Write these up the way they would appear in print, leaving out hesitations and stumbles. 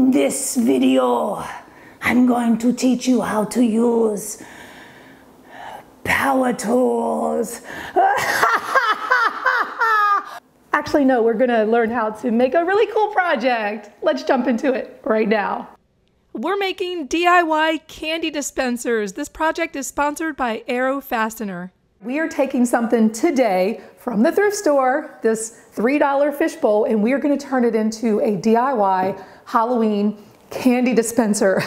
In this video, I'm going to teach you how to use power tools. Actually, no, we're gonna learn how to make a really cool project. Let's jump into it right now. We're making DIY candy dispensers. This project is sponsored by Arrow Fastener. We are taking something today from the thrift store, this $3 fishbowl, and we are gonna turn it into a DIY Halloween candy dispenser.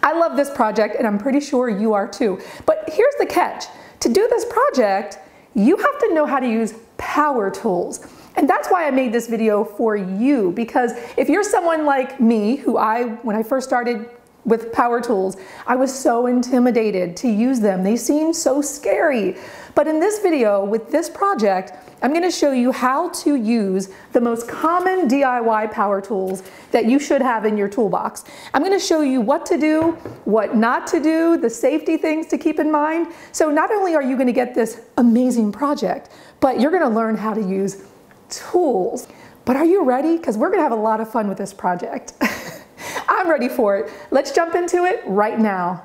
I love this project and I'm pretty sure you are too. But here's the catch. To do this project, you have to know how to use power tools. And that's why I made this video for you, because if you're someone like me, when I first started with power tools, I was so intimidated to use them. They seem so scary. But in this video, with this project, I'm gonna show you how to use the most common DIY power tools that you should have in your toolbox. I'm gonna show you what to do, what not to do, the safety things to keep in mind. So not only are you gonna get this amazing project, but you're gonna learn how to use tools. But are you ready? Because we're gonna have a lot of fun with this project. I'm ready for it. Let's jump into it right now.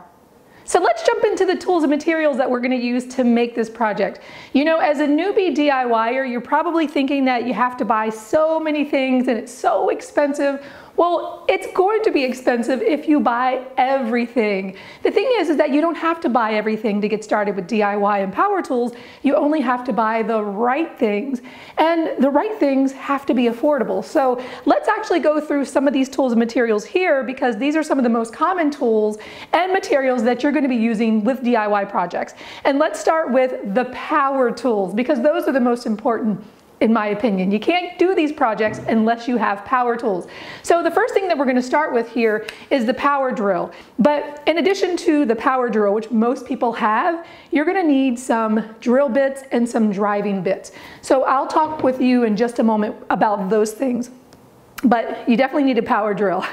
So let's jump into the tools and materials that we're gonna use to make this project. You know, as a newbie DIYer, you're probably thinking that you have to buy so many things and it's so expensive. Well, it's going to be expensive if you buy everything. The thing is that you don't have to buy everything to get started with DIY and power tools. You only have to buy the right things, and the right things have to be affordable. So let's actually go through some of these tools and materials here, because these are some of the most common tools and materials that you're going to be using with DIY projects. And let's start with the power tools, because those are the most important. In my opinion, you can't do these projects unless you have power tools. So the first thing that we're gonna start with here is the power drill. But in addition to the power drill, which most people have, you're gonna need some drill bits and some driving bits. So I'll talk with you in just a moment about those things. But you definitely need a power drill.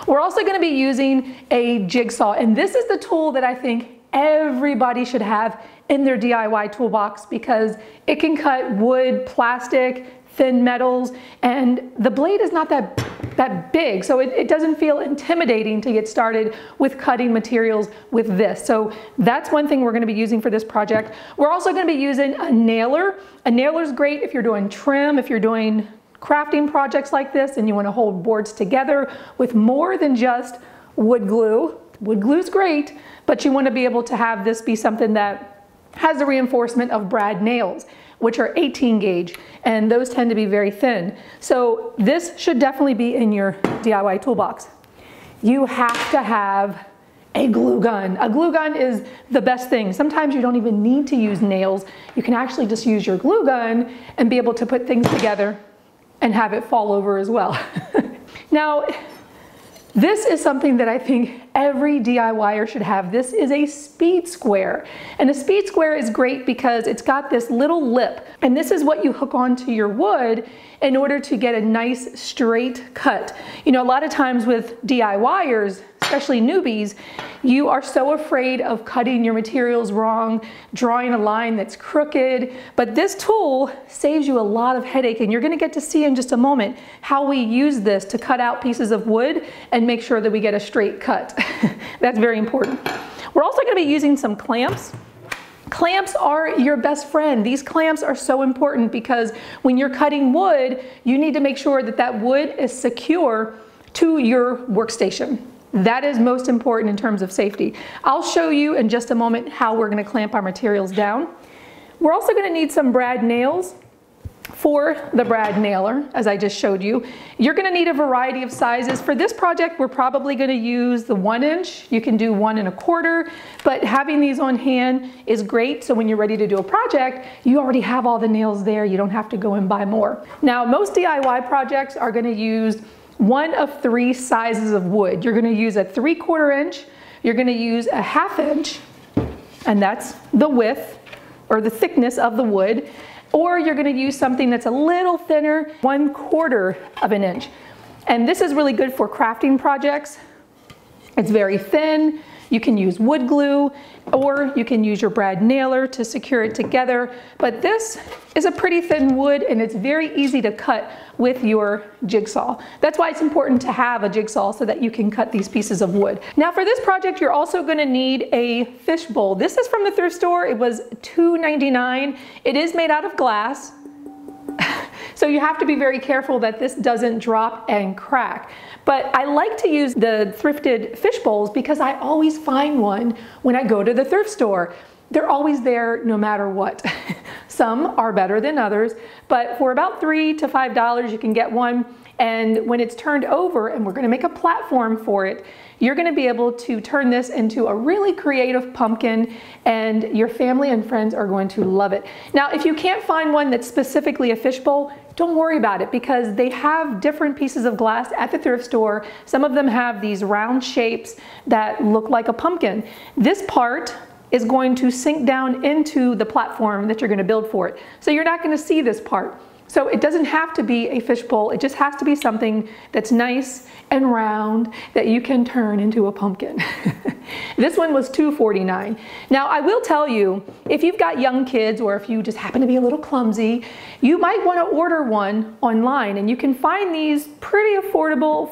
We're also gonna be using a jigsaw, and this is the tool that I think everybody should have in their DIY toolbox, because it can cut wood, plastic, thin metals, and the blade is not that big, so it doesn't feel intimidating to get started with cutting materials with this. So that's one thing we're going to be using for this project. We're also going to be using a nailer. A nailer is great if you're doing trim, if you're doing crafting projects like this and you want to hold boards together with more than just wood glue. Wood glue is great, but you want to be able to have this be something that has the reinforcement of brad nails, which are 18 gauge, and those tend to be very thin. So this should definitely be in your DIY toolbox. You have to have a glue gun. A glue gun is the best thing. Sometimes you don't even need to use nails. You can actually just use your glue gun and be able to put things together and have it fall over as well. Now, this is something that I think every DIYer should have. This is a speed square. And a speed square is great because it's got this little lip. And this is what you hook onto your wood in order to get a nice straight cut. You know, a lot of times with DIYers, especially newbies, you are so afraid of cutting your materials wrong, drawing a line that's crooked, but this tool saves you a lot of headache, and you're gonna get to see in just a moment how we use this to cut out pieces of wood and make sure that we get a straight cut. That's very important. We're also gonna be using some clamps. Clamps are your best friend. These clamps are so important because when you're cutting wood, you need to make sure that that wood is secure to your workstation. That is most important in terms of safety. I'll show you in just a moment how we're going to clamp our materials down. We're also going to need some brad nails for the brad nailer, as I just showed you. You're going to need a variety of sizes. For this project, we're probably going to use the 1 inch. You can do 1 1/4, but having these on hand is great. So when you're ready to do a project, you already have all the nails there. You don't have to go and buy more. Now, most DIY projects are going to use one of 3 sizes of wood. You're going to use a 3/4 inch, you're going to use a 1/2 inch, and that's the width or the thickness of the wood, or you're going to use something that's a little thinner, 1/4 of an inch. And this is really good for crafting projects. It's very thin. You can use wood glue, or you can use your brad nailer to secure it together. But this is a pretty thin wood and it's very easy to cut with your jigsaw. That's why it's important to have a jigsaw so that you can cut these pieces of wood. Now for this project, you're also gonna need a fish bowl. This is from the thrift store. It was $2.99. It is made out of glass. So you have to be very careful that this doesn't drop and crack. But I like to use the thrifted fish bowls because I always find one when I go to the thrift store. They're always there no matter what. Some are better than others, but for about $3 to $5 you can get one. And when it's turned over, and we're gonna make a platform for it, you're gonna be able to turn this into a really creative pumpkin, and your family and friends are going to love it. Now, if you can't find one that's specifically a fishbowl, don't worry about it because they have different pieces of glass at the thrift store. Some of them have these round shapes that look like a pumpkin. This part is going to sink down into the platform that you're gonna build for it. So you're not gonna see this part. So it doesn't have to be a fishbowl, it just has to be something that's nice and round that you can turn into a pumpkin. This one was $2.49. Now I will tell you, if you've got young kids or if you just happen to be a little clumsy, you might want to order one online, and you can find these pretty affordable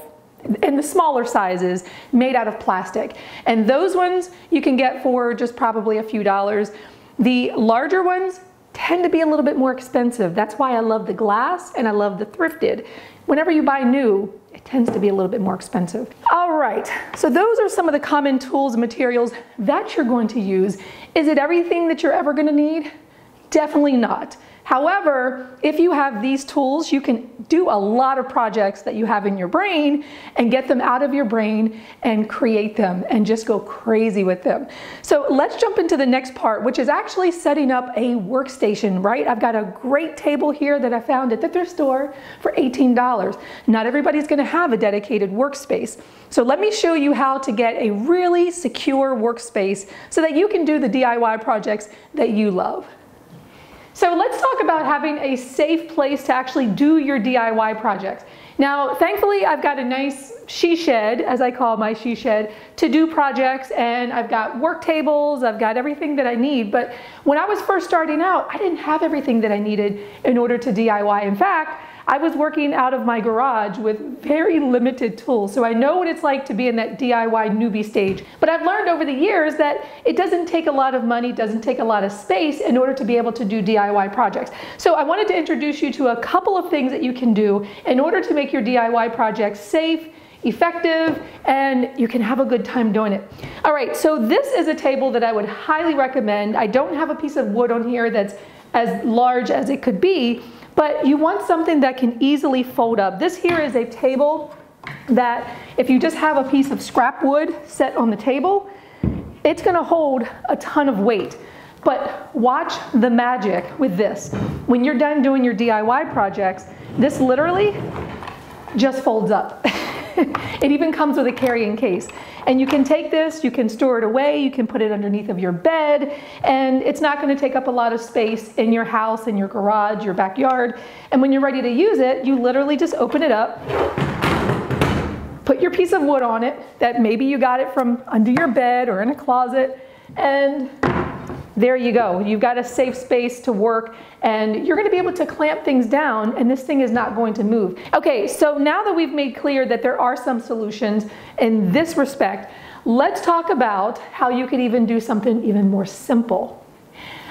in the smaller sizes made out of plastic. And those ones you can get for just probably a few dollars. The larger ones tend to be a little bit more expensive. That's why I love the glass and I love the thrifted. Whenever you buy new, it tends to be a little bit more expensive. All right, so those are some of the common tools and materials that you're going to use. Is it everything that you're ever gonna need? Definitely not. However, if you have these tools, you can do a lot of projects that you have in your brain and get them out of your brain and create them and just go crazy with them. So let's jump into the next part, which is actually setting up a workstation, right? I've got a great table here that I found at the thrift store for $18. Not everybody's gonna have a dedicated workspace. So let me show you how to get a really secure workspace so that you can do the DIY projects that you love. So let's talk about having a safe place to actually do your DIY projects. Now, thankfully, I've got a nice she shed, as I call my she shed, to do projects, and I've got work tables, I've got everything that I need. But when I was first starting out, I didn't have everything that I needed in order to DIY. In fact, I was working out of my garage with very limited tools, so I know what it's like to be in that DIY newbie stage. But I've learned over the years that it doesn't take a lot of money, doesn't take a lot of space in order to be able to do DIY projects. So I wanted to introduce you to a couple of things that you can do in order to make your DIY projects safe, effective, and you can have a good time doing it. All right, so this is a table that I would highly recommend. I don't have a piece of wood on here that's as large as it could be, but you want something that can easily fold up. This here is a table that if you just have a piece of scrap wood set on the table, it's gonna hold a ton of weight. But watch the magic with this. When you're done doing your DIY projects, this literally just folds up. It even comes with a carrying case. And you can take this, you can store it away, you can put it underneath of your bed, and it's not going to take up a lot of space in your house, in your garage, your backyard. And when you're ready to use it, you literally just open it up, put your piece of wood on it that maybe you got it from under your bed or in a closet, and there you go. You've got a safe space to work, and you're going to be able to clamp things down, and this thing is not going to move. Okay, so now that we've made clear that there are some solutions in this respect, let's talk about how you could even do something even more simple.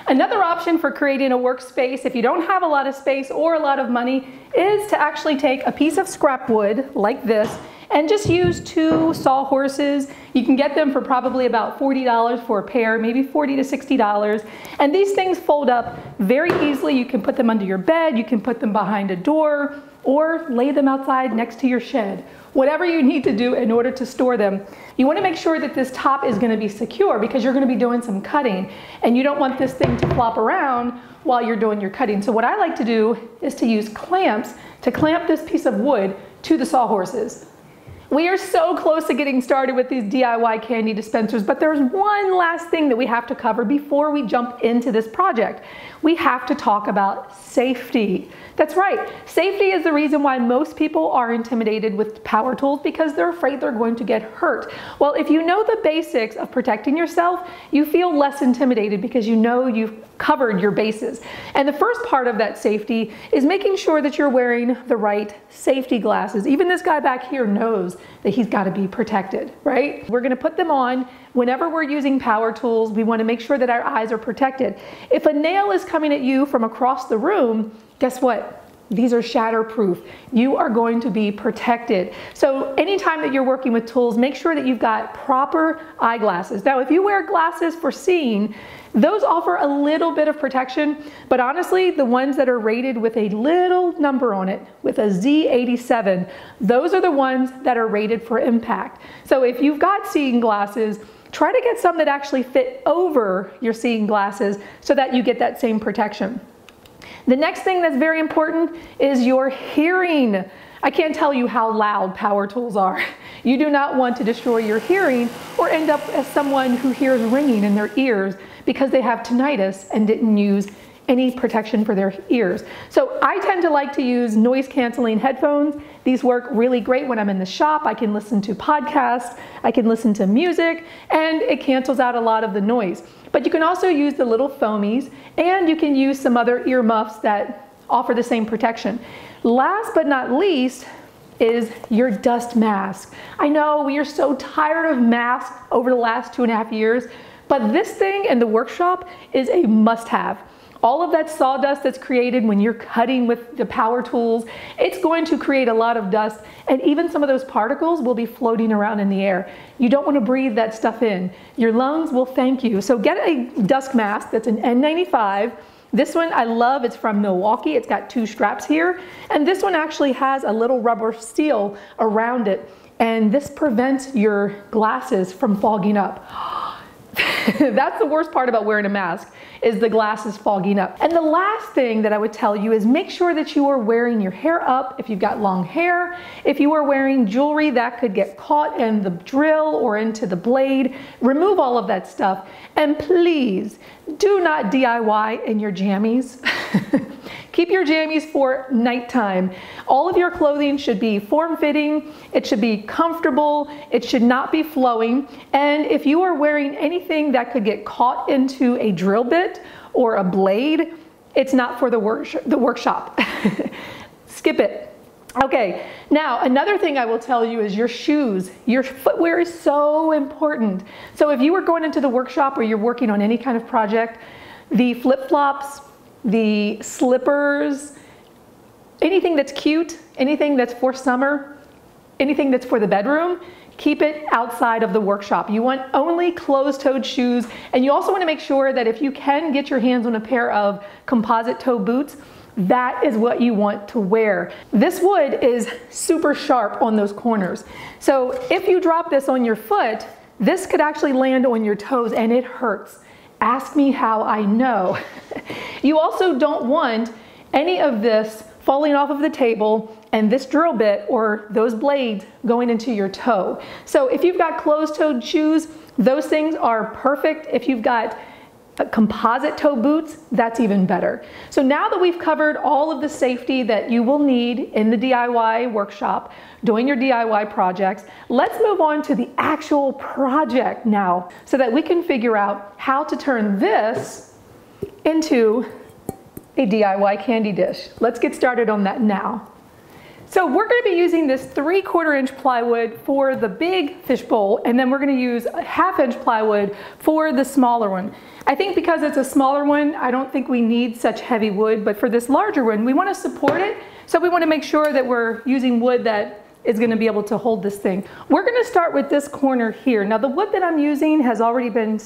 Another option for creating a workspace, if you don't have a lot of space or a lot of money, is to actually take a piece of scrap wood like this and just use 2 sawhorses. You can get them for probably about $40 for a pair, maybe $40 to $60. And these things fold up very easily. You can put them under your bed, you can put them behind a door, or lay them outside next to your shed. Whatever you need to do in order to store them. You want to make sure that this top is going to be secure because you're going to be doing some cutting, and you don't want this thing to flop around while you're doing your cutting. So what I like to do is to use clamps to clamp this piece of wood to the sawhorses. We are so close to getting started with these DIY candy dispensers, but there's one last thing that we have to cover before we jump into this project. We have to talk about safety. That's right, safety is the reason why most people are intimidated with power tools, because they're afraid they're going to get hurt. Well, if you know the basics of protecting yourself, you feel less intimidated because you know you've covered your bases. And the first part of that safety is making sure that you're wearing the right safety glasses. Even this guy back here knows that he's got to be protected, right? We're going to put them on whenever we're using power tools. We want to make sure that our eyes are protected. If a nail is coming at you from across the room, guess what? These are shatterproof. You are going to be protected. So anytime that you're working with tools, make sure that you've got proper eyeglasses. Now, if you wear glasses for seeing, those offer a little bit of protection, but honestly, the ones that are rated with a little number on it, with a Z87, those are the ones that are rated for impact. So if you've got seeing glasses, try to get some that actually fit over your seeing glasses so that you get that same protection. The next thing that's very important is your hearing. I can't tell you how loud power tools are. You do not want to destroy your hearing or end up as someone who hears ringing in their ears because they have tinnitus and didn't use any protection for their ears. So I tend to like to use noise canceling headphones. These work really great when I'm in the shop. I can listen to podcasts, I can listen to music, and it cancels out a lot of the noise. But you can also use the little foamies, and you can use some other ear muffs that offer the same protection. Last but not least is your dust mask. I know we are so tired of masks over the last 2.5 years, but this thing in the workshop is a must-have. All of that sawdust that's created when you're cutting with the power tools, it's going to create a lot of dust, and even some of those particles will be floating around in the air. You don't want to breathe that stuff in. Your lungs will thank you. So get a dust mask that's an N95. This one I love, it's from Milwaukee. It's got 2 straps here, and this one actually has a little rubber seal around it, and this prevents your glasses from fogging up. That's the worst part about wearing a mask, is the glasses fogging up. And the last thing that I would tell you is make sure that you are wearing your hair up if you've got long hair. If you are wearing jewelry that could get caught in the drill or into the blade, remove all of that stuff. And please do not DIY in your jammies. Keep your jammies for nighttime. All of your clothing should be form-fitting, it should be comfortable, it should not be flowing, and if you are wearing anything that could get caught into a drill bit or a blade, it's not for the workshop. Skip it. Okay, now another thing I will tell you is your shoes. Your footwear is so important. So if you are going into the workshop or you're working on any kind of project, the flip-flops, the slippers, anything that's cute, anything that's for summer, anything that's for the bedroom, keep it outside of the workshop. You want only closed-toed shoes, and you also want to make sure that if you can get your hands on a pair of composite toe boots, that is what you want to wear. This wood is super sharp on those corners. So if you drop this on your foot, this could actually land on your toes and it hurts. Ask me how I know. You also don't want any of this falling off of the table and this drill bit or those blades going into your toe. So if you've got closed-toed shoes, those things are perfect. If you've got composite toe boots, that's even better. So now that we've covered all of the safety that you will need in the DIY workshop, doing your DIY projects, let's move on to the actual project now so that we can figure out how to turn this into a DIY candy dish. Let's get started on that now. So we're going to be using this 3/4 inch plywood for the big fish bowl, and then we're going to use a 1/2 inch plywood for the smaller one. I think because it's a smaller one, I don't think we need such heavy wood, but for this larger one, we want to support it, so we want to make sure that we're using wood that is going to be able to hold this thing. We're going to start with this corner here. Now the wood that I'm using has already been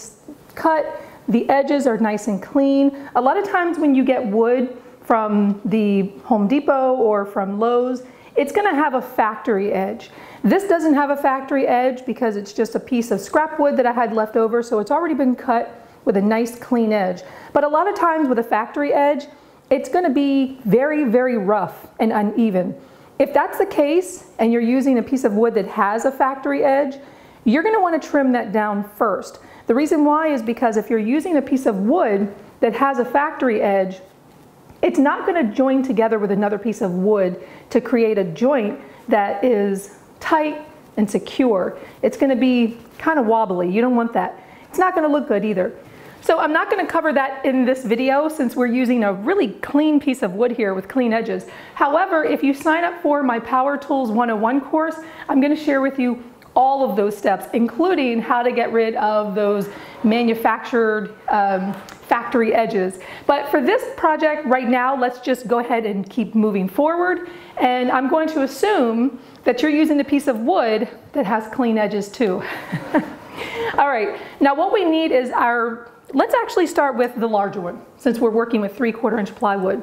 cut. The edges are nice and clean. A lot of times when you get wood from the Home Depot or from Lowe's, it's going to have a factory edge. This doesn't have a factory edge because it's just a piece of scrap wood that I had left over, so it's already been cut with a nice clean edge. But a lot of times with a factory edge, it's going to be very, very rough and uneven. If that's the case and you're using a piece of wood that has a factory edge, you're going to want to trim that down first. The reason why is because if you're using a piece of wood that has a factory edge, it's not going to join together with another piece of wood to create a joint that is tight and secure. It's going to be kind of wobbly. You don't want that. It's not going to look good either. So I'm not going to cover that in this video since we're using a really clean piece of wood here with clean edges. However, if you sign up for my Power Tools 101 course, I'm going to share with you all of those steps, including how to get rid of those manufactured factory edges. But for this project right now, let's just go ahead and keep moving forward. And I'm going to assume that you're using a piece of wood that has clean edges too. All right, now what we need is let's actually start with the larger one since we're working with 3/4 inch plywood.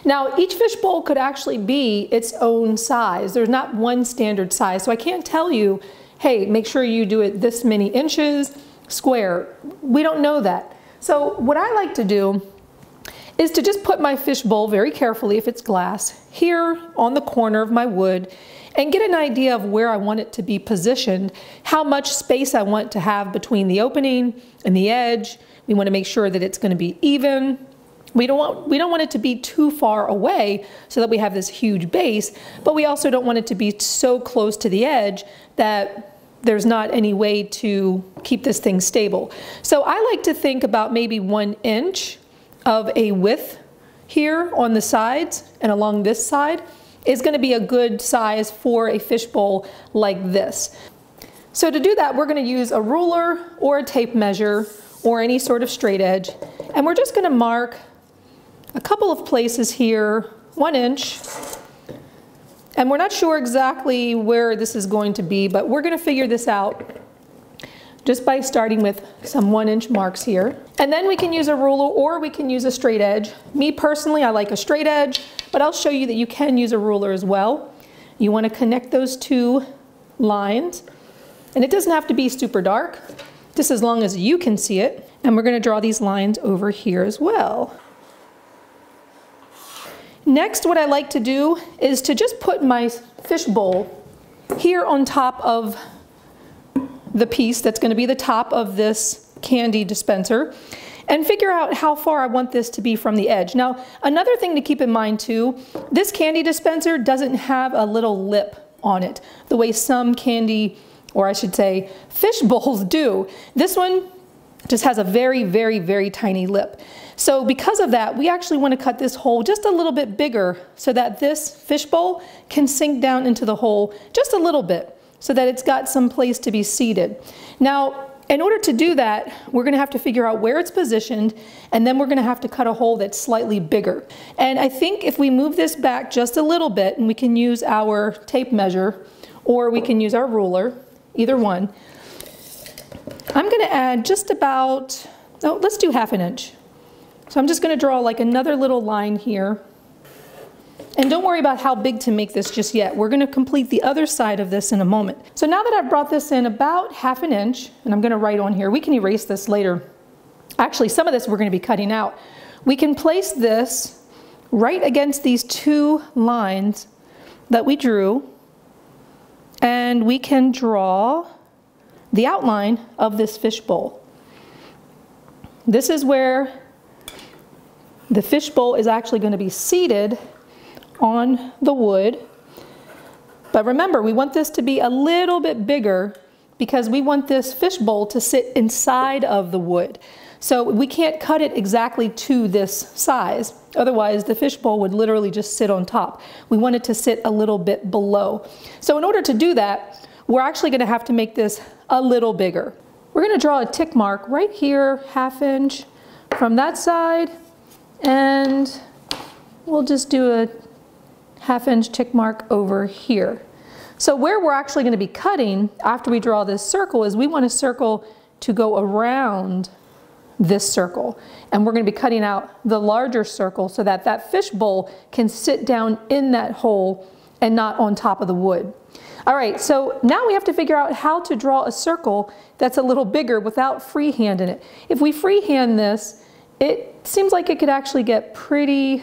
Now each fishbowl could actually be its own size. There's not one standard size, so I can't tell you, hey, make sure you do it this many inches square. We don't know that. So what I like to do is to just put my fishbowl very carefully, if it's glass, here on the corner of my wood and get an idea of where I want it to be positioned, how much space I want to have between the opening and the edge. We want to make sure that it's going to be even. We don't want it to be too far away so that we have this huge base, but we also don't want it to be so close to the edge that there's not any way to keep this thing stable. So I like to think about maybe 1 inch of a width here on the sides and along this side is going to be a good size for a fishbowl like this. So to do that, we're going to use a ruler or a tape measure or any sort of straight edge, and we're just going to mark a couple of places here, 1 inch. And we're not sure exactly where this is going to be, but we're going to figure this out just by starting with some 1 inch marks here. And then we can use a ruler or we can use a straight edge. Me personally, I like a straight edge, but I'll show you that you can use a ruler as well. You want to connect those two lines, and it doesn't have to be super dark, just as long as you can see it. And we're going to draw these lines over here as well. Next, what I like to do is to just put my fishbowl here on top of the piece that's going to be the top of this candy dispenser and figure out how far I want this to be from the edge. Now, another thing to keep in mind too, this candy dispenser doesn't have a little lip on it the way some candy, or I should say fish bowls do. This one just has a very, very, very tiny lip. So because of that, we actually want to cut this hole just a little bit bigger so that this fishbowl can sink down into the hole just a little bit so that it's got some place to be seated. Now, in order to do that, we're going to have to figure out where it's positioned, and then we're going to have to cut a hole that's slightly bigger. And I think if we move this back just a little bit, and we can use our tape measure or we can use our ruler, either one, I'm going to add just about, oh, let's do 1/2 inch. So I'm just going to draw like another little line here. And don't worry about how big to make this just yet. We're going to complete the other side of this in a moment. So now that I've brought this in about 1/2 inch, and I'm going to write on here, we can erase this later. Actually, some of this we're going to be cutting out. We can place this right against these two lines that we drew, and we can draw the outline of this fishbowl. This is where the fishbowl is actually going to be seated on the wood. But remember, we want this to be a little bit bigger because we want this fishbowl to sit inside of the wood. So we can't cut it exactly to this size. Otherwise, the fishbowl would literally just sit on top. We want it to sit a little bit below. So in order to do that, we're actually going to have to make this a little bigger. We're going to draw a tick mark right here, 1/2 inch from that side. And we'll just do a 1/2 inch tick mark over here. So where we're actually going to be cutting after we draw this circle is we want a circle to go around this circle. And we're going to be cutting out the larger circle so that that fishbowl can sit down in that hole and not on top of the wood. All right, so now we have to figure out how to draw a circle that's a little bigger without freehanding it. If we freehand this, it seems like it could actually get pretty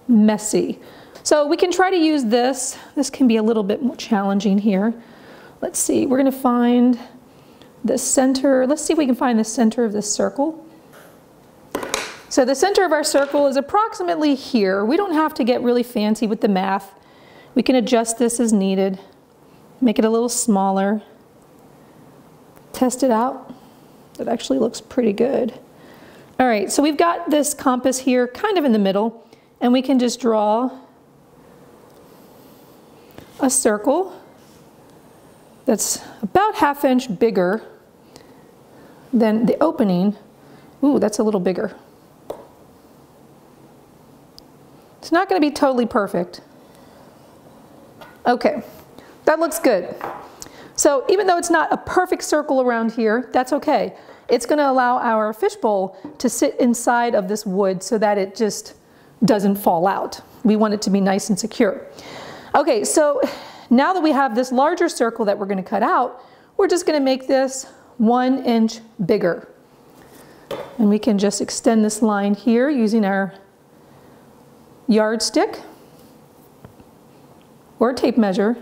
messy. So we can try to use this. This can be a little bit more challenging here. Let's see, we're gonna find the center. Let's see if we can find the center of this circle. So the center of our circle is approximately here. We don't have to get really fancy with the math. We can adjust this as needed, make it a little smaller, test it out. That actually looks pretty good. All right, so we've got this compass here kind of in the middle, and we can just draw a circle that's about 1/2 inch bigger than the opening. Ooh, that's a little bigger. It's not going to be totally perfect. Okay, that looks good. So even though it's not a perfect circle around here, that's okay. It's going to allow our fishbowl to sit inside of this wood so that it just doesn't fall out. We want it to be nice and secure. Okay, so now that we have this larger circle that we're going to cut out, we're just going to make this 1 inch bigger. And we can just extend this line here using our yardstick or a tape measure.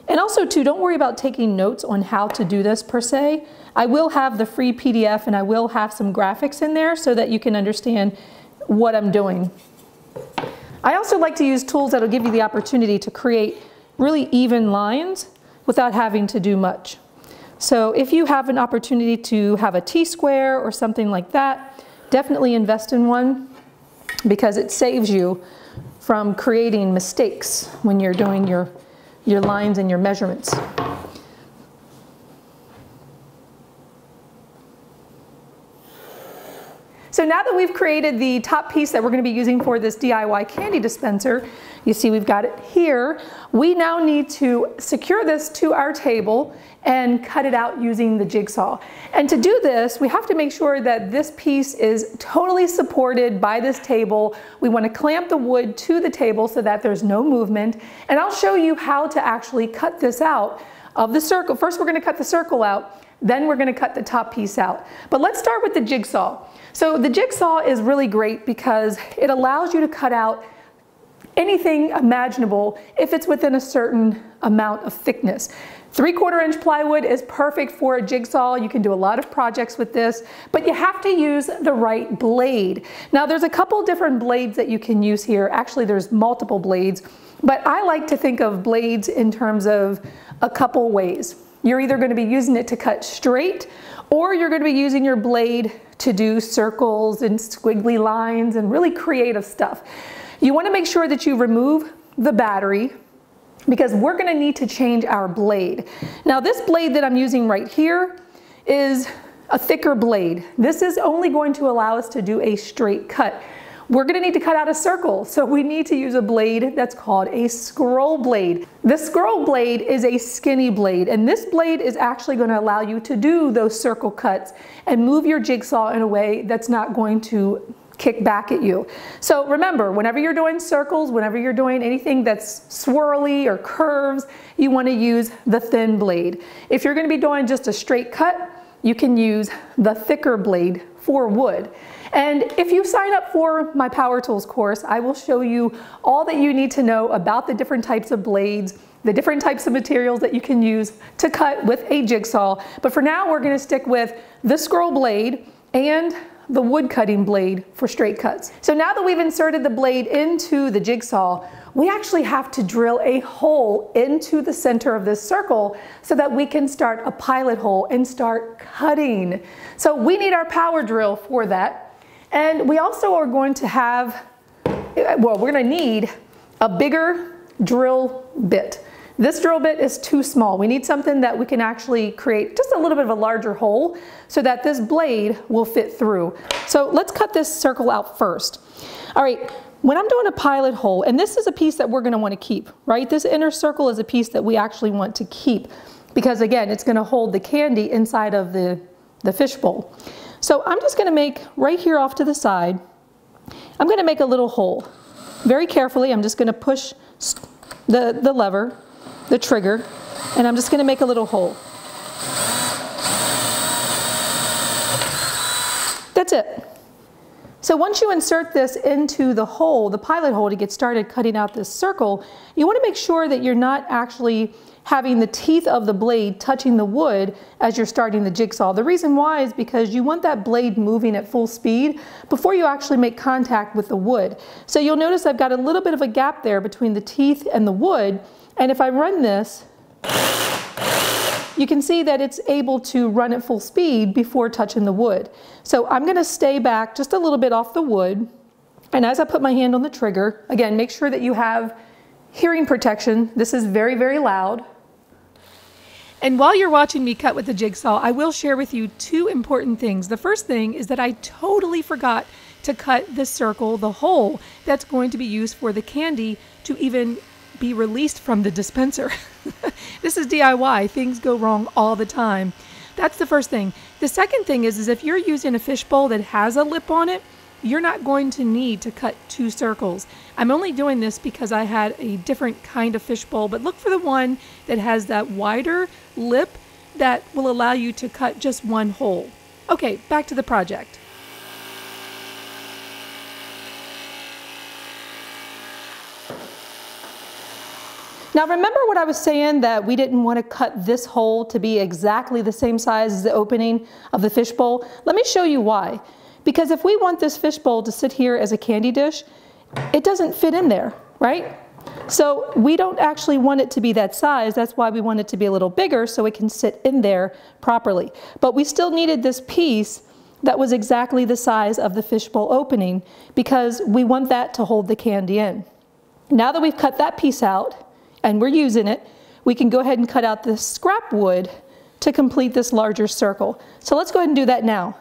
And also too, don't worry about taking notes on how to do this per se. I will have the free PDF and I will have some graphics in there so that you can understand what I'm doing. I also like to use tools that will give you the opportunity to create really even lines without having to do much. So if you have an opportunity to have a T-square or something like that, definitely invest in one because it saves you from creating mistakes when you're doing your lines and your measurements. So now that we've created the top piece that we're going to be using for this DIY candy dispenser, you see we've got it here. We now need to secure this to our table and cut it out using the jigsaw. And to do this, we have to make sure that this piece is totally supported by this table. We want to clamp the wood to the table so that there's no movement. And I'll show you how to actually cut this out of the circle. First, we're going to cut the circle out, then we're going to cut the top piece out. But let's start with the jigsaw. So the jigsaw is really great because it allows you to cut out anything imaginable if it's within a certain amount of thickness. 3/4 inch plywood is perfect for a jigsaw. You can do a lot of projects with this, but you have to use the right blade. Now there's a couple different blades that you can use here. Actually, there's multiple blades, but I like to think of blades in terms of a couple ways. You're either going to be using it to cut straight, or you're going to be using your blade to do circles and squiggly lines and really creative stuff. You want to make sure that you remove the battery because we're going to need to change our blade. Now this blade that I'm using right here is a thicker blade. This is only going to allow us to do a straight cut. We're going to need to cut out a circle, so we need to use a blade that's called a scroll blade. The scroll blade is a skinny blade, and this blade is actually going to allow you to do those circle cuts and move your jigsaw in a way that's not going to kick back at you. So remember, whenever you're doing circles, whenever you're doing anything that's swirly or curves, you want to use the thin blade. If you're going to be doing just a straight cut, you can use the thicker blade for wood. And if you sign up for my Power Tools course, I will show you all that you need to know about the different types of blades, the different types of materials that you can use to cut with a jigsaw. But for now, we're going to stick with the scroll blade and the wood cutting blade for straight cuts. So now that we've inserted the blade into the jigsaw, we actually have to drill a hole into the center of this circle so that we can start a pilot hole and start cutting. So we need our power drill for that. And we also are going to have, well, we're going to need a bigger drill bit. This drill bit is too small. We need something that we can actually create just a little bit of a larger hole so that this blade will fit through. So let's cut this circle out first. All right, when I'm doing a pilot hole, and this is a piece that we're going to want to keep, right? This inner circle is a piece that we actually want to keep because again, it's going to hold the candy inside of the fishbowl. So I'm just going to make right here off to the side, I'm going to make a little hole. Very carefully, I'm just going to push the lever, the trigger, and I'm just going to make a little hole. That's it. So once you insert this into the hole, the pilot hole, to get started cutting out this circle, you want to make sure that you're not actually having the teeth of the blade touching the wood as you're starting the jigsaw. The reason why is because you want that blade moving at full speed before you actually make contact with the wood. So you'll notice I've got a little bit of a gap there between the teeth and the wood, and if I run this, you can see that it's able to run at full speed before touching the wood. So I'm going to stay back just a little bit off the wood, and as I put my hand on the trigger, again, make sure that you have hearing protection. This is very, very loud. And while you're watching me cut with the jigsaw, I will share with you two important things. The first thing is that I totally forgot to cut the circle, the hole that's going to be used for the candy to even be released from the dispenser. This is DIY. Things go wrong all the time. That's the first thing. The second thing is if you're using a fishbowl that has a lip on it, you're not going to need to cut two circles. I'm only doing this because I had a different kind of fishbowl, but look for the one that has that wider lip that will allow you to cut just one hole. Okay, back to the project. Now remember what I was saying, that we didn't want to cut this hole to be exactly the same size as the opening of the fishbowl? Let me show you why. Because if we want this fishbowl to sit here as a candy dish, it doesn't fit in there, right? So we don't actually want it to be that size. That's why we want it to be a little bigger so it can sit in there properly. But we still needed this piece that was exactly the size of the fishbowl opening because we want that to hold the candy in. Now that we've cut that piece out and we're using it, we can go ahead and cut out this scrap wood to complete this larger circle. So let's go ahead and do that now.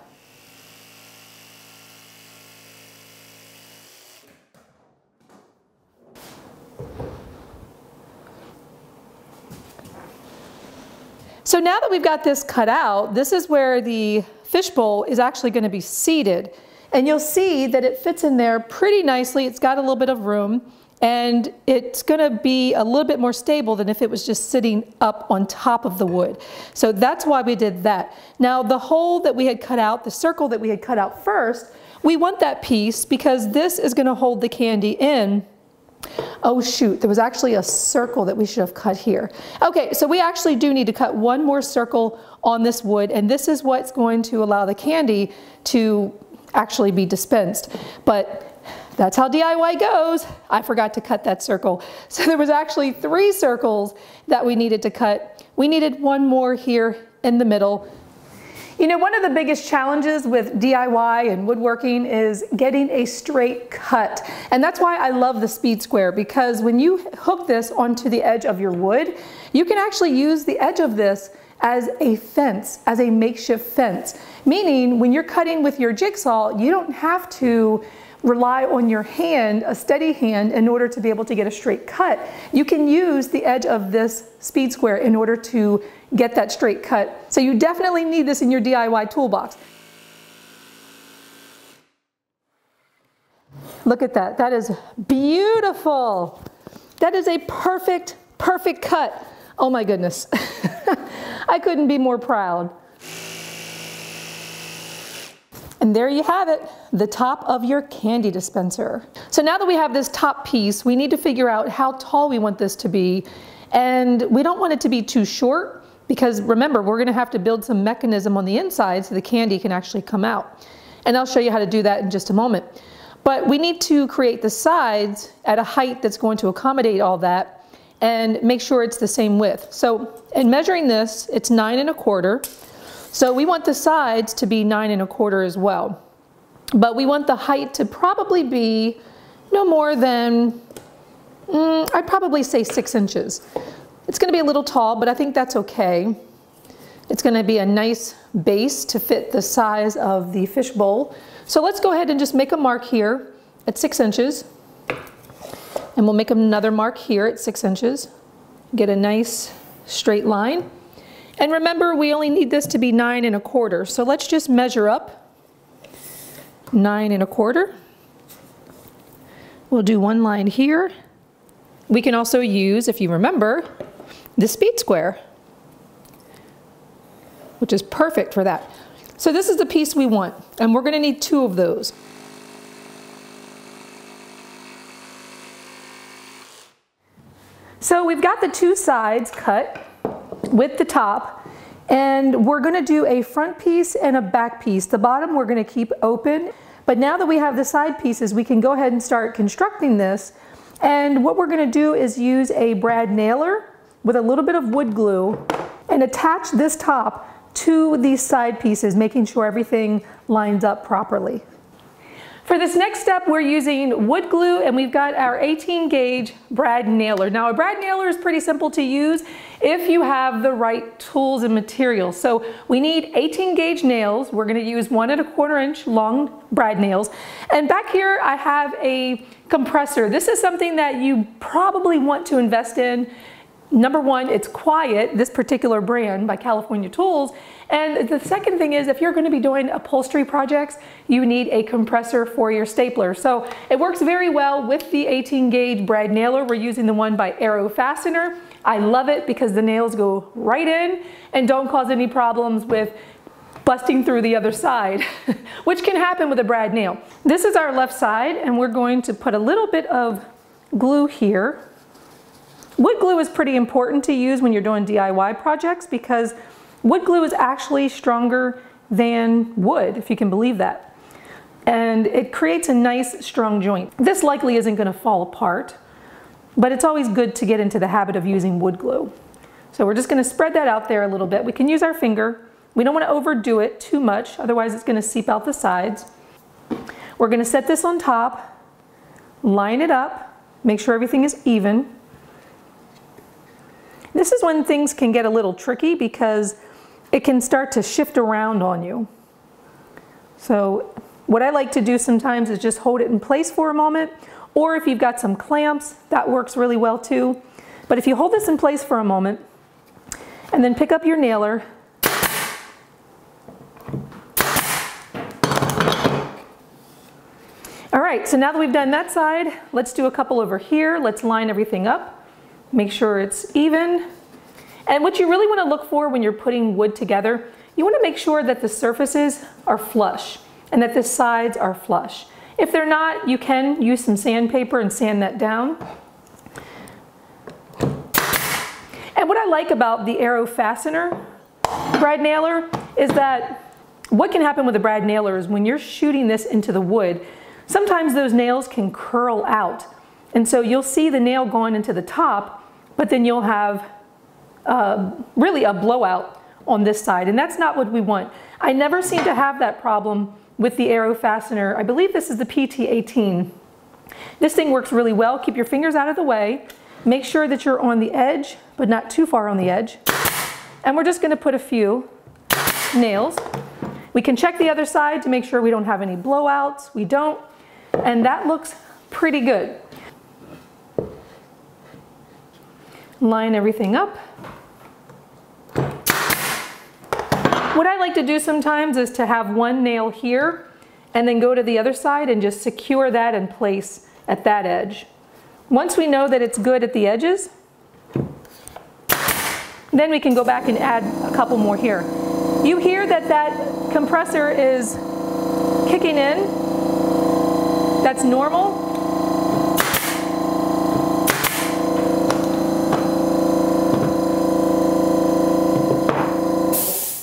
So now that we've got this cut out, this is where the fishbowl is actually going to be seated. And you'll see that it fits in there pretty nicely. It's got a little bit of room, and it's going to be a little bit more stable than if it was just sitting up on top of the wood. So that's why we did that. Now the hole that we had cut out, the circle that we had cut out first, we want that piece because this is going to hold the candy in. Oh shoot, there was actually a circle that we should have cut here. Okay, so we actually do need to cut one more circle on this wood, and this is what's going to allow the candy to actually be dispensed. But that's how DIY goes. I forgot to cut that circle. So there was actually 3 circles that we needed to cut. We needed one more here in the middle. You know, one of the biggest challenges with DIY and woodworking is getting a straight cut. And that's why I love the speed square, because when you hook this onto the edge of your wood, you can actually use the edge of this as a fence, as a makeshift fence. Meaning when you're cutting with your jigsaw, you don't have to rely on your hand, a steady hand, in order to be able to get a straight cut. You can use the edge of this speed square in order to get that straight cut. So you definitely need this in your DIY toolbox. Look at that. That is beautiful. That is a perfect, perfect cut. Oh my goodness. I couldn't be more proud. And there you have it, the top of your candy dispenser. So now that we have this top piece, we need to figure out how tall we want this to be. And we don't want it to be too short, because remember, we're gonna have to build some mechanism on the inside so the candy can actually come out. And I'll show you how to do that in just a moment. But we need to create the sides at a height that's going to accommodate all that and make sure it's the same width. So in measuring this, it's 9 1/4. So we want the sides to be 9 1/4 as well. But we want the height to probably be no more than, I'd probably say 6 inches. It's gonna be a little tall, but I think that's okay. It's gonna be a nice base to fit the size of the fish bowl. So let's go ahead and just make a mark here at 6 inches. And we'll make another mark here at 6 inches. Get a nice straight line. And remember, we only need this to be 9 1/4. So let's just measure up 9 1/4. We'll do one line here. We can also use, if you remember, the speed square, which is perfect for that. So this is the piece we want, and we're going to need 2 of those. So we've got the two sides cut with the top, and we're going to do a front piece and a back piece. The bottom we're going to keep open, but now that we have the side pieces, we can go ahead and start constructing this. And what we're going to do is use a brad nailer with a little bit of wood glue and attach this top to these side pieces, making sure everything lines up properly. For this next step, we're using wood glue, and we've got our 18 gauge brad nailer. Now, a brad nailer is pretty simple to use if you have the right tools and materials. So we need 18 gauge nails. We're going to use 1 1/4 inch long brad nails. And back here, I have a compressor. This is something that you probably want to invest in. Number one, it's quiet, this particular brand by California Tools. And the second thing is, if you're going to be doing upholstery projects, you need a compressor for your stapler. So it works very well with the 18 gauge brad nailer. We're using the one by Arrow Fastener. I love it because the nails go right in and don't cause any problems with busting through the other side, which can happen with a brad nail. This is our left side, and we're going to put a little bit of glue here. Wood glue is pretty important to use when you're doing DIY projects because wood glue is actually stronger than wood, if you can believe that. And it creates a nice strong joint. This likely isn't going to fall apart, but it's always good to get into the habit of using wood glue. So we're just going to spread that out there a little bit. We can use our finger. We don't want to overdo it too much, otherwise it's going to seep out the sides. We're going to set this on top, line it up, make sure everything is even. This is when things can get a little tricky because it can start to shift around on you. So what I like to do sometimes is just hold it in place for a moment, or if you've got some clamps, that works really well too. But if you hold this in place for a moment and then pick up your nailer, all right, so now that we've done that side, let's do a couple over here. Let's line everything up. Make sure it's even. And what you really want to look for when you're putting wood together, you want to make sure that the surfaces are flush and that the sides are flush. If they're not, you can use some sandpaper and sand that down. And what I like about the Arrow Fastener brad nailer is that what can happen with a brad nailer is when you're shooting this into the wood, sometimes those nails can curl out. And so you'll see the nail going into the top, but then you'll have really a blowout on this side, and that's not what we want. I never seem to have that problem with the Arrow Fastener. I believe this is the PT18. This thing works really well. Keep your fingers out of the way. Make sure that you're on the edge, but not too far on the edge. And we're just going to put a few nails. We can check the other side to make sure we don't have any blowouts. We don't, and that looks pretty good. Line everything up. What I like to do sometimes is to have one nail here and then go to the other side and just secure that in place at that edge. Once we know that it's good at the edges, then we can go back and add a couple more here. You hear that that compressor is kicking in. That's normal.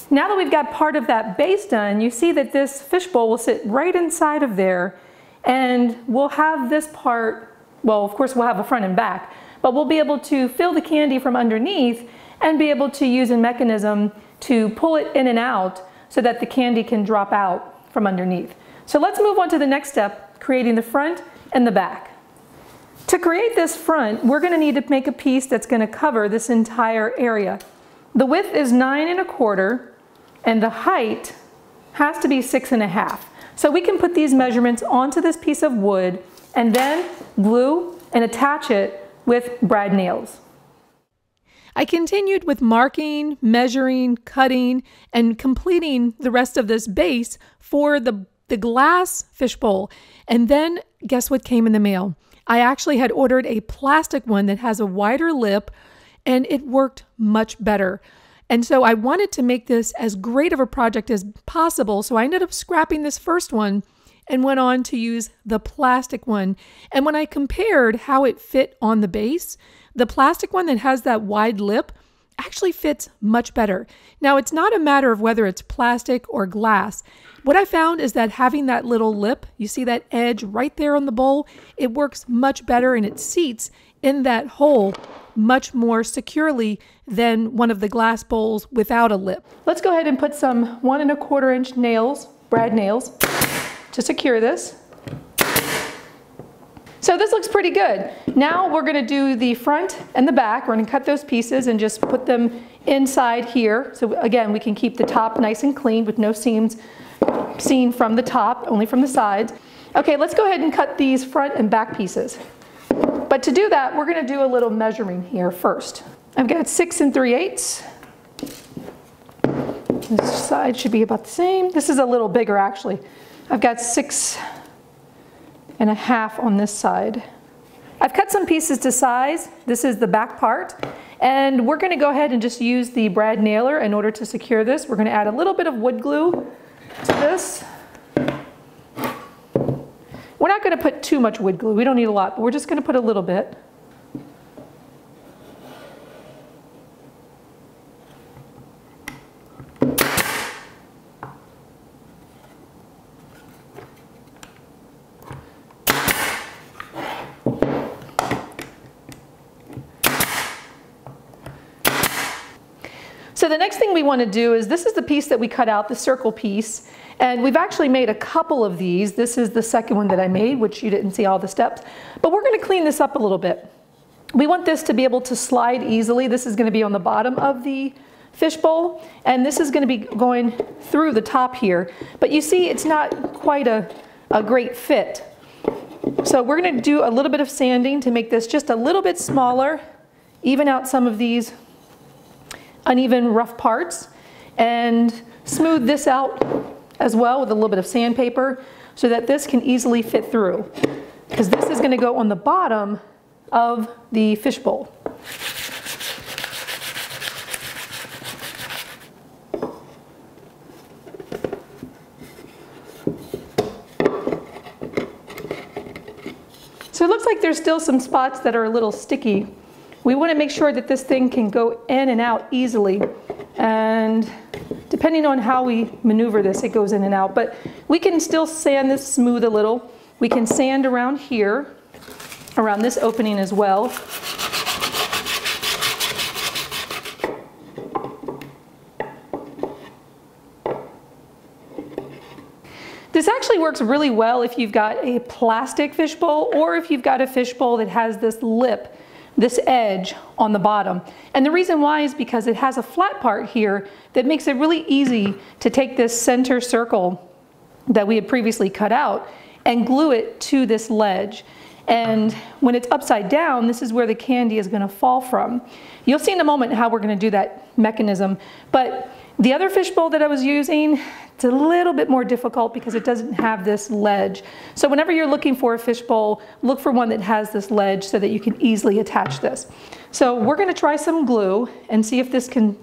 Now that we've got part of that base done, you see that this fishbowl will sit right inside of there, and we'll have this part, well, of course we'll have a front and back, but we'll be able to fill the candy from underneath and be able to use a mechanism to pull it in and out so that the candy can drop out from underneath. So let's move on to the next step, creating the front and the back. To create this front, we're going to need to make a piece that's going to cover this entire area. The width is 9 1/4. And the height has to be 6 1/2. So we can put these measurements onto this piece of wood and then glue and attach it with brad nails. I continued with marking, measuring, cutting, and completing the rest of this base for the glass fishbowl. And then guess what came in the mail? I actually had ordered a plastic one that has a wider lip, and it worked much better. And so I wanted to make this as great of a project as possible. So I ended up scrapping this first one and went on to use the plastic one. And when I compared how it fit on the base, The plastic one that has that wide lip actually fits much better. Now, it's not a matter of whether it's plastic or glass. What I found is that having that little lip, you see that edge right there on the bowl, it works much better and it seats in that hole much more securely than one of the glass bowls without a lip. Let's go ahead and put some 1 1/4 inch nails, brad nails, to secure this. So this looks pretty good. Now we're going to do the front and the back. We're going to cut those pieces and just put them inside here. So again, we can keep the top nice and clean with no seams seen from the top, only from the sides. Okay, let's go ahead and cut these front and back pieces. But to do that, we're going to do a little measuring here first. I've got 6 3/8. This side should be about the same. This is a little bigger actually. I've got 6 1/2 on this side. I've cut some pieces to size. This is the back part. And we're going to go ahead and just use the brad nailer in order to secure this. We're going to add a little bit of wood glue to this. We're not going to put too much wood glue. We don't need a lot, but we're just going to put a little bit. So the next thing we want to do is, this is the piece that we cut out, the circle piece, and we've actually made a couple of these. This is the second one that I made, which you didn't see all the steps, but we're going to clean this up a little bit. We want this to be able to slide easily. This is going to be on the bottom of the fishbowl, and this is going to be going through the top here, but you see it's not quite a great fit. So we're going to do a little bit of sanding to make this just a little bit smaller, even out some of these uneven rough parts, and smooth this out as well with a little bit of sandpaper so that this can easily fit through, because this is going to go on the bottom of the fishbowl. So it looks like there's still some spots that are a little sticky. We want to make sure that this thing can go in and out easily, and depending on how we maneuver this, it goes in and out. But we can still sand this smooth a little. We can sand around here, around this opening as well. This actually works really well if you've got a plastic fishbowl, or if you've got a fishbowl that has this lip, this edge on the bottom. And the reason why is because it has a flat part here that makes it really easy to take this center circle that we had previously cut out and glue it to this ledge. And when it's upside down, this is where the candy is going to fall from. You'll see in a moment how we're going to do that mechanism. But the other fishbowl that I was using, it's a little bit more difficult because it doesn't have this ledge. So whenever you're looking for a fishbowl, look for one that has this ledge so that you can easily attach this. So we're going to try some glue and see if this can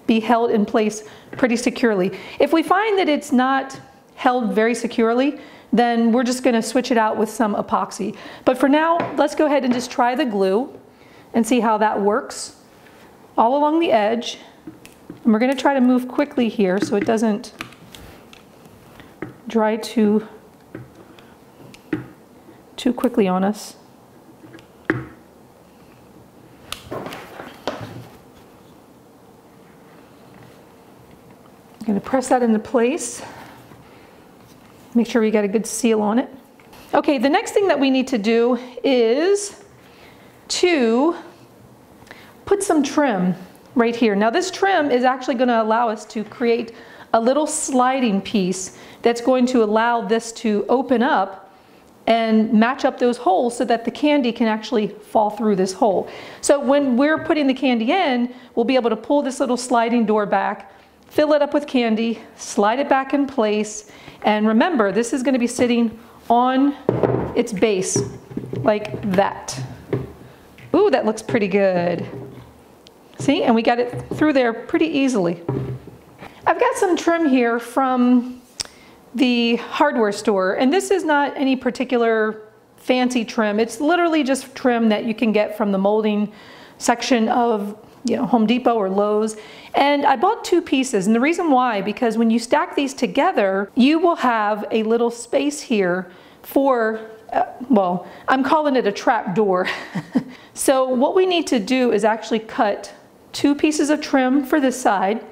be held in place pretty securely. If we find that it's not held very securely, then we're just going to switch it out with some epoxy. But for now, let's go ahead and just try the glue and see how that works all along the edge. And we're going to try to move quickly here so it doesn't dry too quickly on us. I'm going to press that into place. Make sure we got a good seal on it. Okay, the next thing that we need to do is to put some trim right here. Now this trim is actually going to allow us to create a little sliding piece that's going to allow this to open up and match up those holes so that the candy can actually fall through this hole. So when we're putting the candy in, we'll be able to pull this little sliding door back, fill it up with candy, slide it back in place, and remember, this is going to be sitting on its base like that. Ooh, that looks pretty good. See, and we got it through there pretty easily. I've got some trim here from the hardware store, and this is not any particular fancy trim. It's literally just trim that you can get from the molding section of Home Depot or Lowe's, and I bought 2 pieces. And the reason why, because when you stack these together, you will have a little space here for, well, I'm calling it a trap door. So what we need to do is actually cut 2 pieces of trim for this side,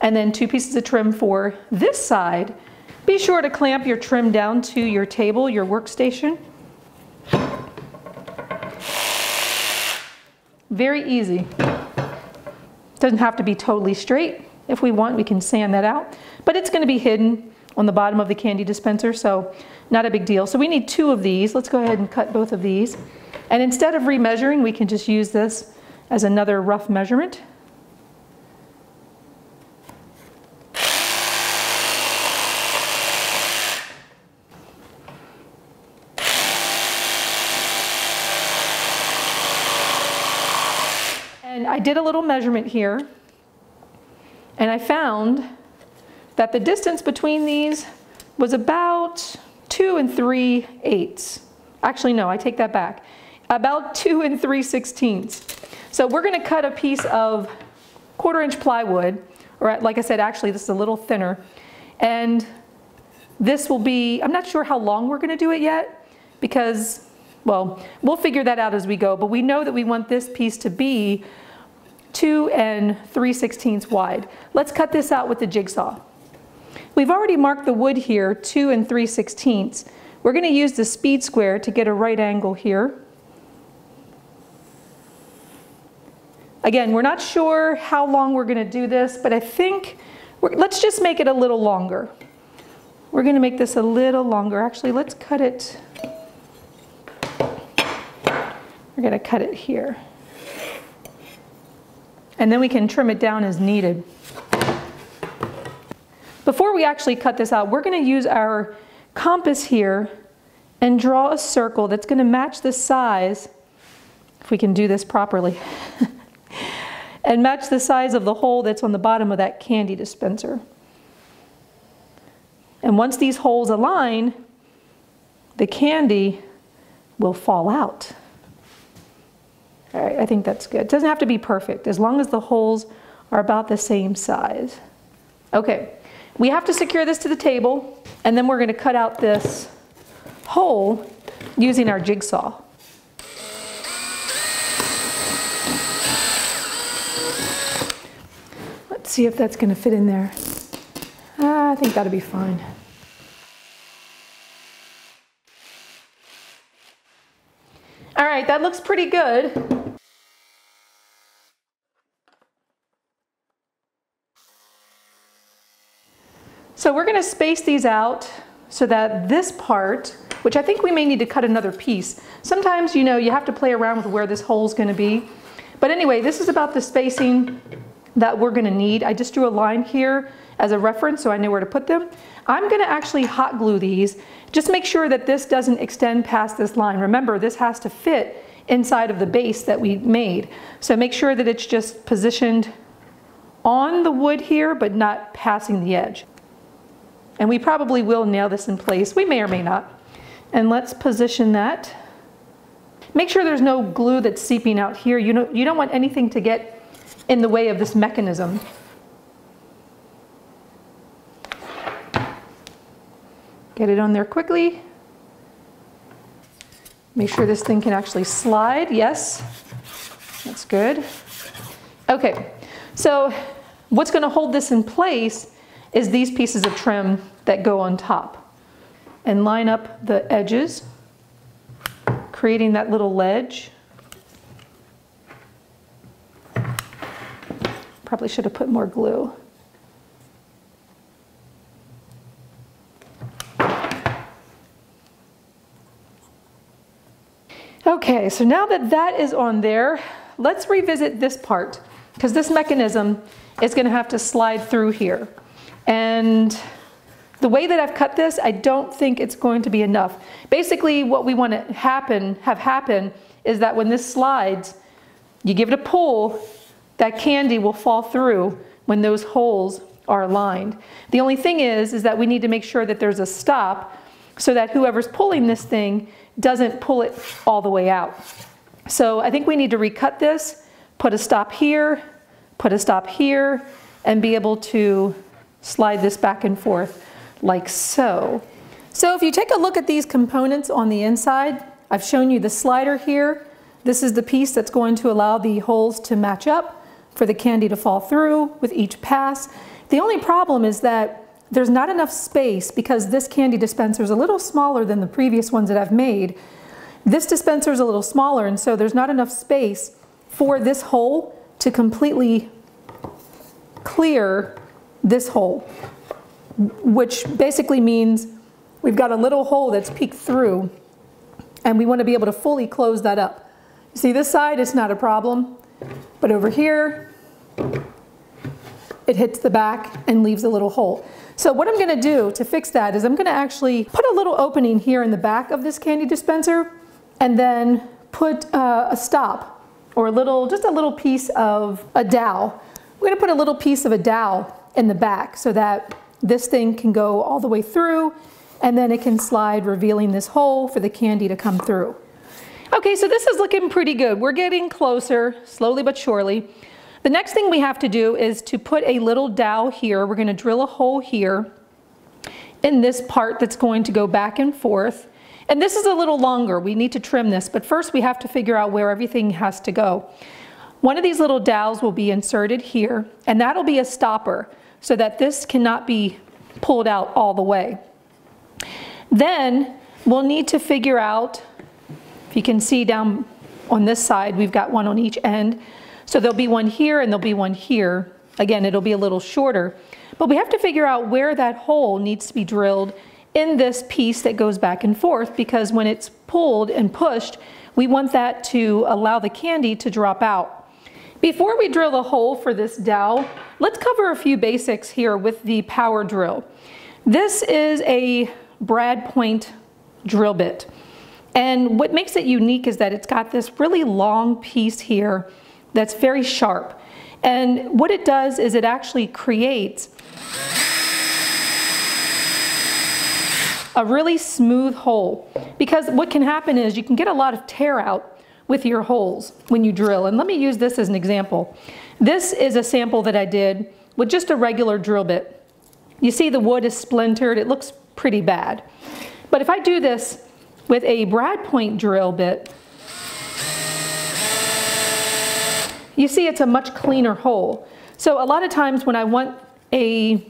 and then 2 pieces of trim for this side. Be sure to clamp your trim down to your table, your workstation. Very easy. Doesn't have to be totally straight. If we want, we can sand that out. But it's going to be hidden on the bottom of the candy dispenser, so not a big deal. So we need 2 of these. Let's go ahead and cut both of these. And instead of remeasuring, we can just use this as another rough measurement. And I did a little measurement here, and I found that the distance between these was about 2 3/8. Actually, no, I take that back. About 2 3/16. So we're going to cut a piece of 1/4-inch plywood, or like I said, actually this is a little thinner. And this will be, I'm not sure how long we're going to do it yet, because, well, we'll figure that out as we go. But we know that we want this piece to be 2 3/16 wide. Let's cut this out with the jigsaw. We've already marked the wood here 2 3/16. We're going to use the speed square to get a right angle here. Again, we're not sure how long we're going to do this, but I think let's just make it a little longer. We're going to make this a little longer. Actually, let's cut it. We're going to cut it here. And then we can trim it down as needed. Before we actually cut this out, we're going to use our compass here and draw a circle that's going to match the size, if we can do this properly, and match the size of the hole that's on the bottom of that candy dispenser. And once these holes align, the candy will fall out. All right, I think that's good. It doesn't have to be perfect, as long as the holes are about the same size. Okay, we have to secure this to the table, and then we're going to cut out this hole using our jigsaw. Let's see if that's going to fit in there. I think that'll be fine. All right, that looks pretty good. So we're going to space these out so that this part, which I think we may need to cut another piece. Sometimes, you have to play around with where this hole is going to be. But anyway, this is about the spacing that we're going to need. I just drew a line here as a reference so I know where to put them. I'm going to actually hot glue these. Just make sure that this doesn't extend past this line. Remember, this has to fit inside of the base that we made. So make sure that it's just positioned on the wood here, but not passing the edge. And we probably will nail this in place. We may or may not. And let's position that. Make sure there's no glue that's seeping out here. You don't want anything to get in the way of this mechanism. Get it on there quickly. Make sure this thing can actually slide. Yes, that's good. Okay, so what's going to hold this in place is these pieces of trim that go on top. And line up the edges, creating that little ledge. Probably should have put more glue. Okay, so now that that is on there, let's revisit this part, because this mechanism is going to have to slide through here. And the way that I've cut this, I don't think it's going to be enough. Basically, what we want to have happen is that when this slides, you give it a pull, that candy will fall through when those holes are aligned. The only thing is that we need to make sure that there's a stop so that whoever's pulling this thing doesn't pull it all the way out. So I think we need to recut this put a stop here, put a stop here, and be able to slide this back and forth like so. So if you take a look at these components on the inside, I've shown you the slider here. This is the piece that's going to allow the holes to match up for the candy to fall through with each pass. The only problem is that there's not enough space because this candy dispenser is a little smaller than the previous ones that I've made. This dispenser is a little smaller, and so there's not enough space for this hole to completely clear this hole, which basically means we've got a little hole that's peeked through, and we want to be able to fully close that up. See, this side, it's not a problem, but over here, it hits the back and leaves a little hole. So what I'm going to do to fix that is I'm going to actually put a little opening here in the back of this candy dispenser and then put a stop or just a little piece of a dowel. We're going to put a little piece of a dowel in the back so that this thing can go all the way through and then it can slide, revealing this hole for the candy to come through. Okay, so this is looking pretty good. We're getting closer, slowly but surely. The next thing we have to do is to put a little dowel here. We're going to drill a hole here in this part that's going to go back and forth. And this is a little longer. We need to trim this, but first we have to figure out where everything has to go. One of these little dowels will be inserted here, and that'll be a stopper so that this cannot be pulled out all the way. Then we'll need to figure out, if you can see down on this side, we've got one on each end. So there'll be one here and there'll be one here. Again, it'll be a little shorter, but we have to figure out where that hole needs to be drilled in this piece that goes back and forth, because when it's pulled and pushed, we want that to allow the candy to drop out. Before we drill the hole for this dowel, let's cover a few basics here with the power drill. This is a brad point drill bit. And what makes it unique is that it's got this really long piece here that's very sharp. And what it does is it actually creates a really smooth hole. Because what can happen is you can get a lot of tear out with your holes when you drill. And let me use this as an example. This is a sample that I did with just a regular drill bit. You see the wood is splintered. It looks pretty bad. But if I do this with a brad point drill bit, you see it's a much cleaner hole. So a lot of times when I want a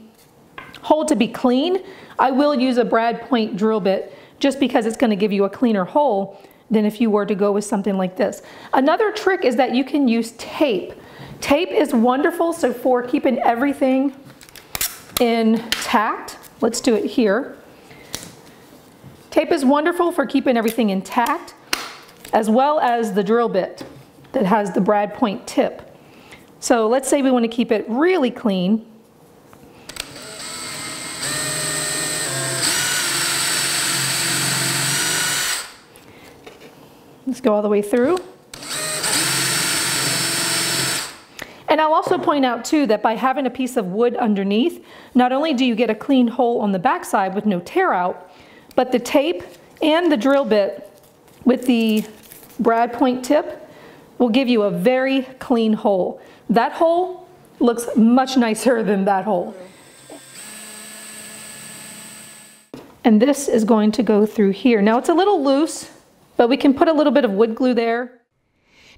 hole to be clean, I will use a brad point drill bit just because it's going to give you a cleaner hole than if you were to go with something like this. Another trick is that you can use tape. Tape is wonderful so for keeping everything intact. Let's do it here. Tape is wonderful for keeping everything intact, as well as the drill bit that has the brad point tip. So let's say we want to keep it really clean. Let's go all the way through. And I'll also point out too that by having a piece of wood underneath, not only do you get a clean hole on the backside with no tear out, but the tape and the drill bit with the brad point tip will give you a very clean hole. That hole looks much nicer than that hole. And this is going to go through here. Now it's a little loose, but we can put a little bit of wood glue there.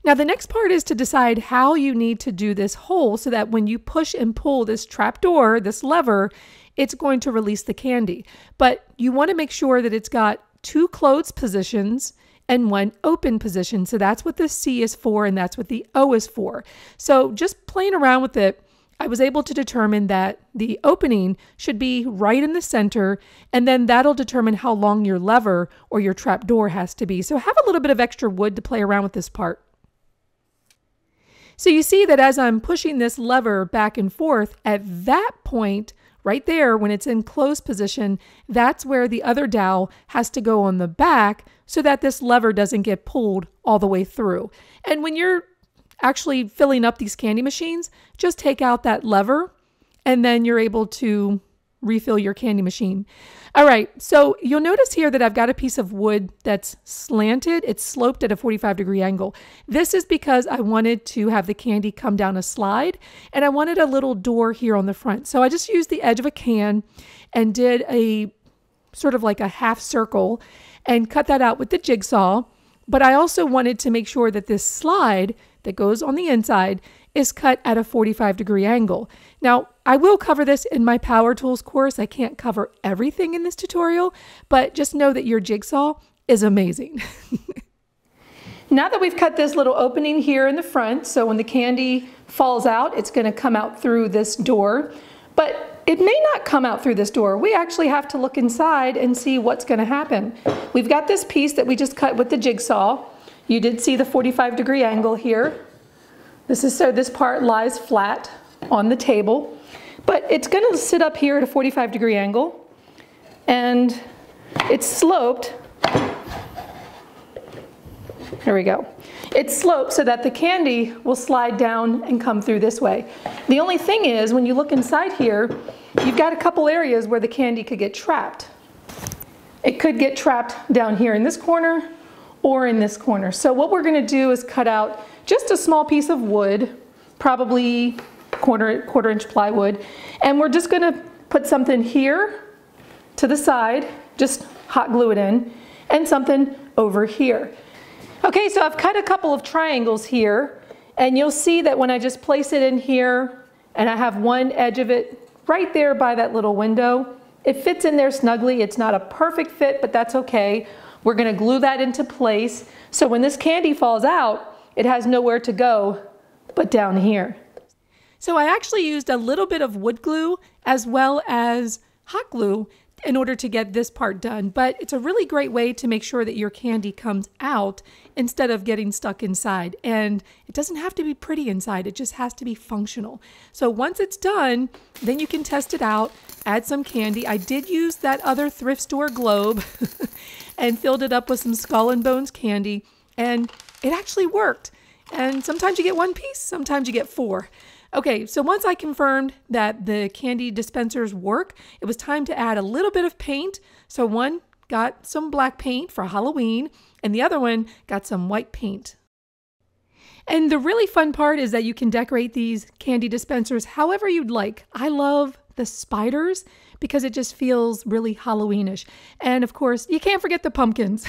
Now the next part is to decide how you need to do this hole so that when you push and pull this trap door, this lever, it's going to release the candy. But you want to make sure that it's got 2 closed positions and 1 open position. So that's what the C is for and that's what the O is for. So just playing around with it, I was able to determine that the opening should be right in the center, and then that'll determine how long your lever or your trap door has to be. So have a little bit of extra wood to play around with this part. So you see that as I'm pushing this lever back and forth, at that point, right there, when it's in closed position, that's where the other dowel has to go on the back so that this lever doesn't get pulled all the way through. And when you're actually filling up these candy machines, just take out that lever and then you're able to refill your candy machine. All right, so you'll notice here that I've got a piece of wood that's slanted. It's sloped at a 45-degree angle. This is because I wanted to have the candy come down a slide, and I wanted a little door here on the front. So I just used the edge of a can and did a sort of like a half circle and cut that out with the jigsaw. But I also wanted to make sure that this slide that goes on the inside is cut at a 45-degree angle. Now, I will cover this in my power tools course. I can't cover everything in this tutorial, but just know that your jigsaw is amazing. Now that we've cut this little opening here in the front, so when the candy falls out, it's going to come out through this door, but it may not come out through this door. We actually have to look inside and see what's going to happen. We've got this piece that we just cut with the jigsaw. You did see the 45-degree angle here. This is so this part lies flat on the table, but it's going to sit up here at a 45-degree angle, and it's sloped. There we go. It's sloped so that the candy will slide down and come through this way. The only thing is, when you look inside here, you've got a couple areas where the candy could get trapped. It could get trapped down here in this corner or in this corner. So what we're going to do is cut out just a small piece of wood, probably quarter inch plywood, and we're just going to put something here to the side, just hot glue it in, and something over here. Okay, so I've cut a couple of triangles here, and you'll see that when I just place it in here and I have one edge of it right there by that little window, it fits in there snugly. It's not a perfect fit, but that's okay. We're going to glue that into place so when this candy falls out, it has nowhere to go but down here. So I actually used a little bit of wood glue as well as hot glue in order to get this part done, but it's a really great way to make sure that your candy comes out instead of getting stuck inside. And it doesn't have to be pretty inside, it just has to be functional. So once it's done, then you can test it out, add some candy. I did use that other thrift store globe and filled it up with some Skull and Bones candy, and it actually worked. And sometimes you get one piece, sometimes you get four. Okay, so once I confirmed that the candy dispensers work, it was time to add a little bit of paint. So one got some black paint for Halloween, and the other one got some white paint. And the really fun part is that you can decorate these candy dispensers however you'd like. I love the spiders because it just feels really Halloweenish. And of course, you can't forget the pumpkins.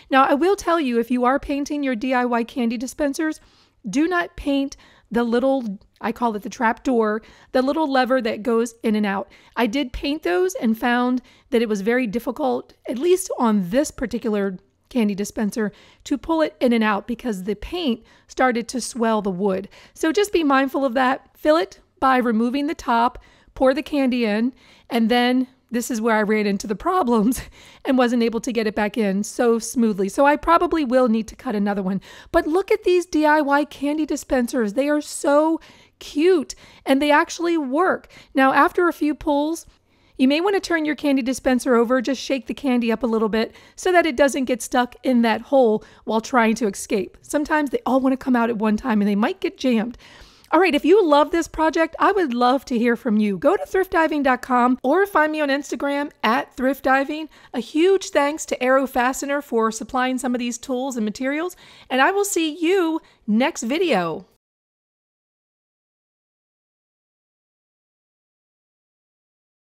Now, I will tell you, if you are painting your DIY candy dispensers, do not paint the little, I call it the trap door, the little lever that goes in and out. I did paint those and found that it was very difficult, at least on this particular candy dispenser, to pull it in and out because the paint started to swell the wood. So just be mindful of that. Fill it by removing the top, pour the candy in, and then this is where I ran into the problems and wasn't able to get it back in so smoothly. So I probably will need to cut another one. But look at these DIY candy dispensers. They are so cute and they actually work. Now, after a few pulls, you may want to turn your candy dispenser over, just shake the candy up a little bit so that it doesn't get stuck in that hole while trying to escape. Sometimes they all want to come out at one time and they might get jammed. All right, if you love this project, I would love to hear from you. Go to thriftdiving.com or find me on Instagram at thriftdiving. A huge thanks to Arrow Fastener for supplying some of these tools and materials, and I will see you next video.